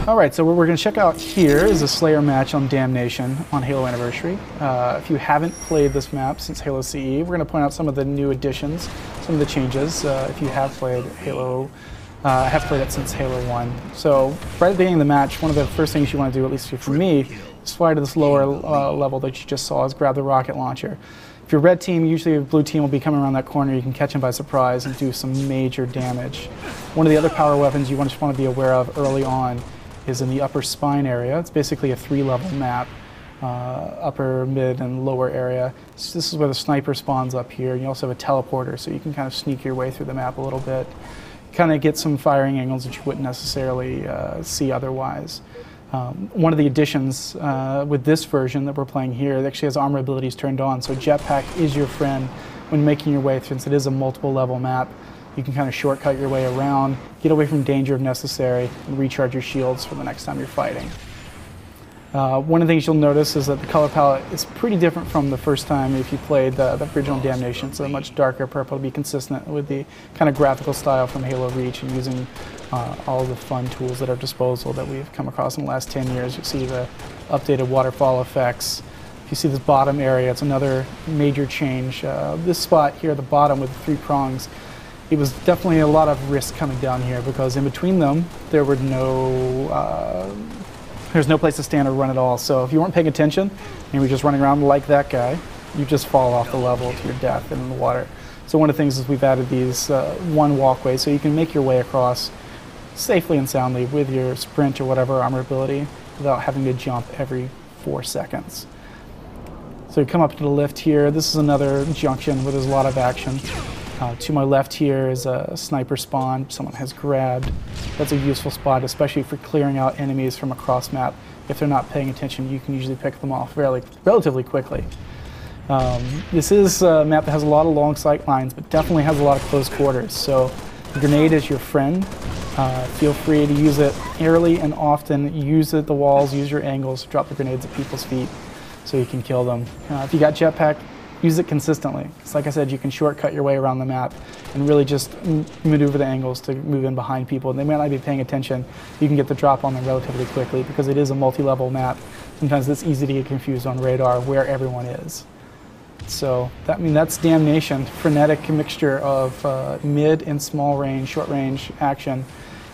Alright, so what we're going to check out here is a Slayer match on Damnation on Halo Anniversary. If you haven't played this map since Halo CE, we're going to point out some of the new additions, some of the changes. If you have played Halo, have played it since Halo 1. So right at the beginning of the match, one of the first things you want to do, at least for me, is fly to this lower level that you just saw, is grab the rocket launcher. If you're red team, usually a blue team will be coming around that corner. You can catch them by surprise and do some major damage. One of the other power weapons you just want to be aware of early on is in the upper spine area. It's basically a 3-level map, upper, mid, and lower area. So this is where the sniper spawns up here. You also have a teleporter, so you can kind of sneak your way through the map a little bit. Kind of get some firing angles that you wouldn't necessarily see otherwise. One of the additions with this version that we're playing here, it actually has armor abilities turned on, so jetpack is your friend when making your way through. Since it is a multiple level map, you can kind of shortcut your way around, get away from danger if necessary, and recharge your shields for the next time you're fighting. One of the things you'll notice is that the color palette is pretty different from the first time if you played the original Damnation. It's a much darker purple to be consistent with the kind of graphical style from Halo Reach, and using all the fun tools at our disposal that we've come across in the last 10 years. You'll see the updated waterfall effects. If you see this bottom area, it's another major change. This spot here at the bottom with the 3 prongs, it was definitely a lot of risk coming down here, because in between them there were there's no place to stand or run at all. So if you weren't paying attention and you were just running around like that guy, you just fall off the level to your death in the water. So one of the things is we've added these one walkway, so you can make your way across safely and soundly with your sprint or whatever armor ability without having to jump every 4 seconds. So you come up to the lift here. This is another junction where there's a lot of action. To my left here is a sniper spawn someone has grabbed. That's a useful spot, especially for clearing out enemies from across map. If they're not paying attention, you can usually pick them off relatively quickly. This is a map that has a lot of long sight lines, but definitely has a lot of close quarters. So the grenade is your friend. Feel free to use it early and often. Use it at the walls, use your angles, drop the grenades at people's feet so you can kill them. If you got jetpack, use it consistently. Because like I said, you can shortcut your way around the map and really just maneuver the angles to move in behind people. And they might not be paying attention. You can get the drop on them relatively quickly because it is a multi-level map. Sometimes it's easy to get confused on radar where everyone is. So that's Damnation. Frenetic mixture of mid and small range, short range action.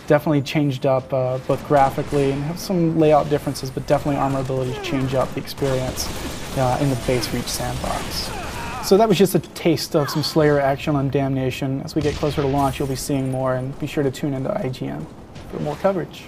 Definitely changed up both graphically and have some layout differences, but definitely armor abilities change up the experience in the base Reach sandbox. So that was just a taste of some Slayer action on Damnation. As we get closer to launch, you'll be seeing more, and be sure to tune into IGN for more coverage.